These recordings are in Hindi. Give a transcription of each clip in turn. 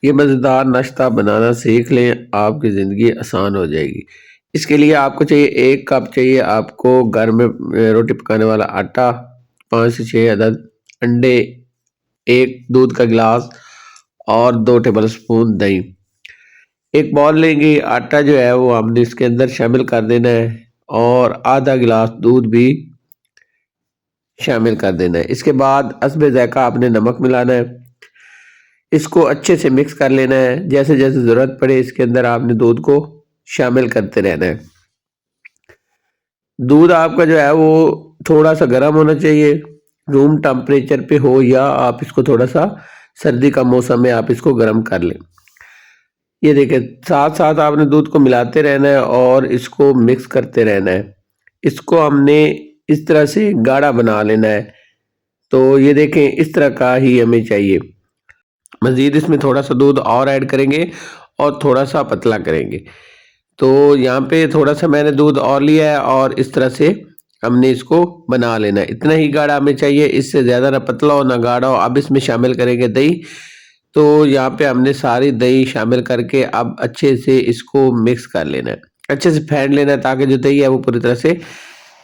ये मज़ेदार नाश्ता बनाना सीख लें, आपकी ज़िंदगी आसान हो जाएगी। इसके लिए आपको चाहिए 1 कप चाहिए आपको घर में रोटी पकाने वाला आटा, 5 से 6 अदद अंडे, 1 दूध का गिलास और 2 टेबलस्पून दही। एक बाउल लेंगे, आटा जो है वो हमने इसके अंदर शामिल कर देना है और आधा गिलास दूध भी शामिल कर देना है। इसके बाद हस्बे ज़ायक़ा आपने नमक मिलाना है। इसको अच्छे से मिक्स कर लेना है। जैसे-जैसे ज़रूरत पड़े इसके अंदर आपने दूध को शामिल करते रहना है। दूध आपका जो है वो थोड़ा-सा गर्म होना चाहिए, रूम टेम्परेचर पे हो या आप इसको थोड़ा-सा सर्दी का मौसम में आप इसको गर्म कर लें। ये देखिए साथ-साथ आपने दूध को मिलाते रहना है और इसको मिक्स करते रहना है। इसको हमने इस तरह से गाढ़ा बना लेना है। तो ये देखें इस तरह का ही हमें चाहिए। मज़ीद इसमें थोड़ा-सा दूध और ऐड करेंगे और थोड़ा-सा पतला करेंगे। तो यहाँ पे थोड़ा-सा मैंने दूध और लिया है और इस तरह से हमने इसको बना लेना है। इतना ही गाढ़ा हमें चाहिए, इससे ज़्यादा ना पतला हो ना गाढ़ा हो। अब इसमें शामिल करेंगे दही। तो यहाँ पे हमने सारी दही शामिल करके अब अच्छे से इसको मिक्स कर लेना है। अच्छे से फेंट लेना है ताकि जो दही है वो पूरी तरह से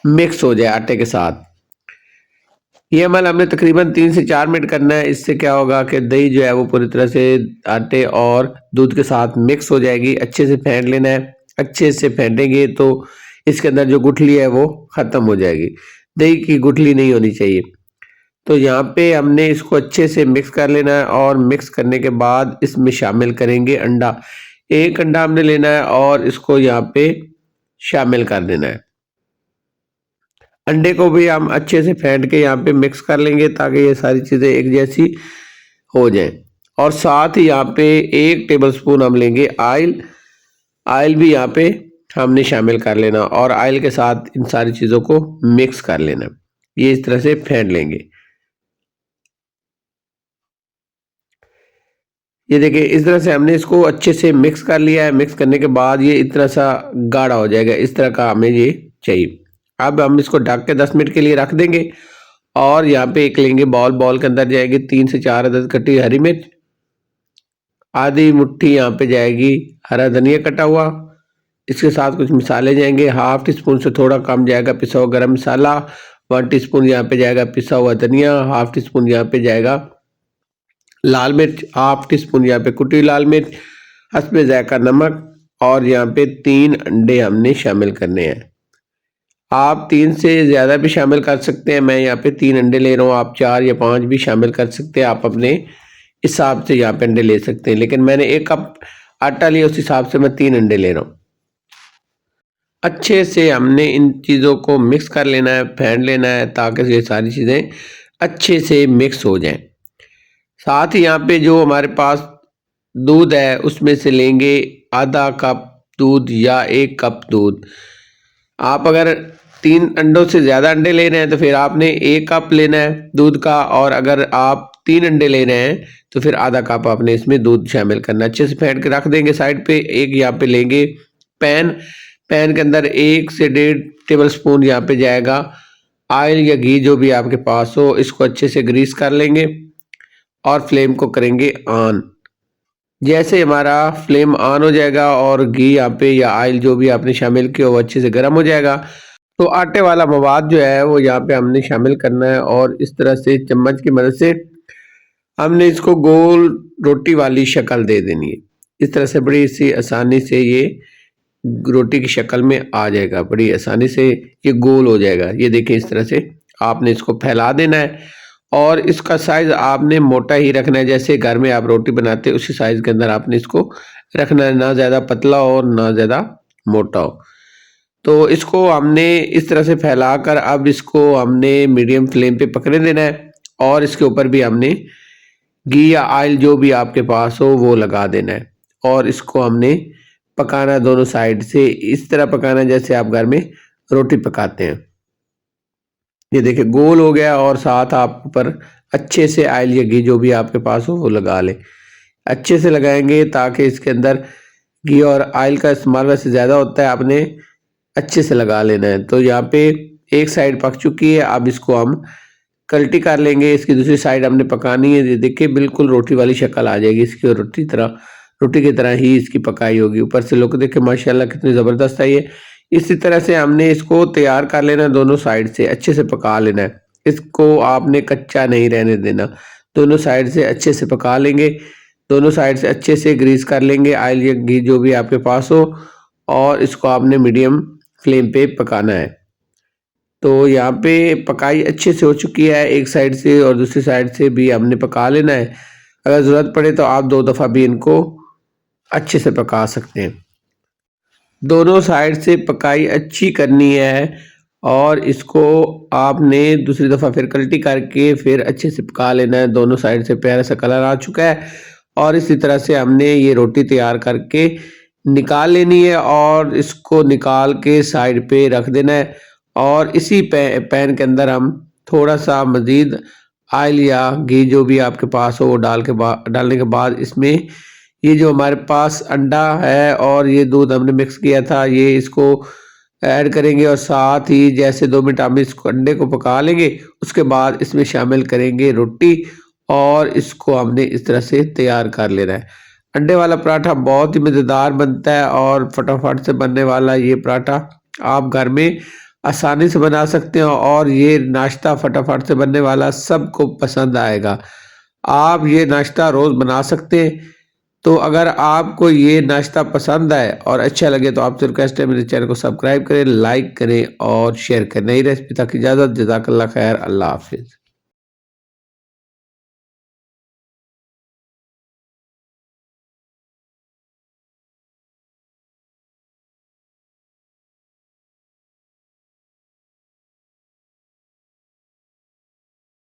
मिक्स हो जाए आटे के साथ। ये अमल हमने तकरीबन 3 से 4 मिनट करना है। इससे क्या होगा कि दही जो है वो पूरी तरह से आटे और दूध के साथ मिक्स हो जाएगी। अच्छे से फेंट लेना है। अच्छे से फेंटेंगे तो इसके अंदर जो गुठली है वो ख़त्म हो जाएगी। दही की गुठली नहीं होनी चाहिए। तो यहाँ पे हमने इसको अच्छे से मिक्स कर लेना है और मिक्स करने के बाद इसमें शामिल करेंगे अंडा। 1 अंडा हमने लेना है और इसको यहाँ पे शामिल कर देना है। अंडे को भी हम अच्छे से फेंट के यहाँ पे मिक्स कर लेंगे ताकि ये सारी चीज़ें एक जैसी हो जाएं। और साथ ही यहाँ पे 1 टेबलस्पून हम लेंगे ऑयल। ऑयल भी यहाँ पे हमने शामिल कर लेना और ऑयल के साथ इन सारी चीज़ों को मिक्स कर लेना। ये इस तरह से फेंट लेंगे। ये देखिए इस तरह से हमने इसको अच्छे से मिक्स कर लिया है। मिक्स करने के बाद ये इतना सा गाढ़ा हो जाएगा। इस तरह का हमें ये चाहिए। अब हम इसको ढक के 10 मिनट के लिए रख देंगे और यहाँ पे एक लेंगे बाउल। बाउल के अंदर जाएगी 3 से 4 अदद कटी हरी मिर्च, आधी मुट्ठी यहाँ पे जाएगी हरा धनिया कटा हुआ। इसके साथ कुछ मसाले जाएंगे। हाफ टी स्पून से थोड़ा कम जाएगा पिसा हुआ गरम मसाला, 1 टीस्पून यहाँ पे जाएगा पिसा हुआ धनिया, हाफ टी स्पून यहाँ पे जाएगा लाल मिर्च, हाफ टी स्पून यहाँ पे कुटी लाल मिर्च, हस्बे ज़ायक़ा नमक और यहाँ पे 3 अंडे हमने शामिल करने हैं। आप 3 से ज़्यादा भी शामिल कर सकते हैं। मैं यहाँ पे 3 अंडे ले रहा हूँ। आप 4 या 5 भी शामिल कर सकते हैं। आप अपने हिसाब से यहाँ पे अंडे ले सकते हैं। लेकिन मैंने 1 कप आटा लिया उस हिसाब से मैं 3 अंडे ले रहा हूँ। अच्छे से हमने इन चीज़ों को मिक्स कर लेना है, फेंट लेना है ताकि ये सारी चीज़ें अच्छे से मिक्स हो जाएँ। साथ ही यहाँ पे जो हमारे पास दूध है उसमें से लेंगे आधा कप दूध या 1 कप दूध। आप अगर 3 अंडों से ज़्यादा अंडे ले रहे हैं तो फिर आपने 1 कप लेना है दूध का और अगर आप 3 अंडे ले रहे हैं तो फिर आधा कप आपने इसमें दूध शामिल करना है। अच्छे से फेंट के रख देंगे साइड पे। एक यहाँ पे लेंगे पैन। पैन के अंदर 1 से 1.5 टेबलस्पून यहाँ पे जाएगा ऑयल या घी जो भी आपके पास हो। इसको अच्छे से ग्रीस कर लेंगे और फ्लेम को करेंगे ऑन। जैसे हमारा फ्लेम ऑन हो जाएगा और घी यहाँ पे या ऑयल जो भी आपने शामिल किया वो अच्छे से गर्म हो जाएगा तो आटे वाला मवाद जो है वो यहाँ पे हमने शामिल करना है और इस तरह से चम्मच की मदद से हमने इसको गोल रोटी वाली शक्ल दे देनी है। इस तरह से बड़ी सी आसानी से ये रोटी की शक्ल में आ जाएगा। बड़ी आसानी से ये गोल हो जाएगा। ये देखिए इस तरह से आपने इसको फैला देना है और इसका साइज़ आपने मोटा ही रखना है। जैसे घर में आप रोटी बनाते हैं उसी साइज़ के अंदर आपने इसको रखना है, ना ज़्यादा पतला हो और ना ज़्यादा मोटा हो। तो इसको हमने इस तरह से फैलाकर अब इसको हमने मीडियम फ्लेम पे पकने देना है और इसके ऊपर भी हमने घी या ऑयल जो भी आपके पास हो वो लगा देना है और इसको हमने पकाना दोनों साइड से। इस तरह पकाना जैसे आप घर में रोटी पकाते हैं। ये देखिए गोल हो गया और साथ आप ऊपर अच्छे से ऑयल या घी जो भी आपके पास हो वो लगा लें। अच्छे से लगाएंगे ताकि इसके अंदर घी और ऑयल का इस्तेमाल वैसे ज़्यादा होता है, आपने अच्छे से लगा लेना है। तो यहाँ पे एक साइड पक चुकी है। अब इसको हम कल्टी कर लेंगे। इसकी दूसरी साइड हमने पकानी है। ये देखिए बिल्कुल रोटी वाली शक्ल आ जाएगी इसकी और रोटी की तरह ही इसकी पकाई होगी। ऊपर से लुक देखिए माशाल्लाह कितनी ज़बरदस्त है ये। इसी तरह से हमने इसको तैयार कर लेना है, दोनों साइड से अच्छे से पका लेना है। इसको आपने कच्चा नहीं रहने देना, दोनों साइड से अच्छे से पका लेंगे। दोनों साइड से अच्छे से ग्रीस कर लेंगे, ऑयल या घी जो भी आपके पास हो, और इसको आपने मीडियम फ्लेम पे पकाना है। तो यहाँ पे पकाई अच्छे से हो चुकी है एक साइड से, और दूसरी साइड से भी हमने पका लेना है। अगर ज़रूरत पड़े तो आप 2 दफ़ा भी इनको अच्छे से पका सकते हैं। दोनों साइड से पकाई अच्छी करनी है, और इसको आपने दूसरी दफ़ा फिर कल्टी करके फिर अच्छे से पका लेना है। दोनों साइड से प्यारा सा कलर आ चुका है, और इसी तरह से हमने ये रोटी तैयार करके निकाल लेनी है, और इसको निकाल के साइड पे रख देना है। और इसी पैन के अंदर हम थोड़ा सा मज़ीद ऑयल या घी जो भी आपके पास हो वो डालने के बाद इसमें ये जो हमारे पास अंडा है और ये दूध हमने मिक्स किया था, ये इसको ऐड करेंगे, और साथ ही जैसे 2 मिनट हम इसको अंडे को पका लेंगे, उसके बाद इसमें शामिल करेंगे रोटी, और इसको हमने इस तरह से तैयार कर लेना है। अंडे वाला पराठा बहुत ही मज़ेदार बनता है, और फटाफट से बनने वाला ये पराठा आप घर में आसानी से बना सकते हो, और ये नाश्ता फटाफट से बनने वाला सबको पसंद आएगा। आप ये नाश्ता रोज़ बना सकते हैं। तो अगर आपको ये नाश्ता पसंद आए और अच्छा लगे तो आपसे रिक्वेस्ट है मेरे चैनल को सब्सक्राइब करें, लाइक करें और शेयर करें। नई रेसिपी तक इजाज़त। जज़ाकल्लाह खैर। अल्लाह हाफ़िज़।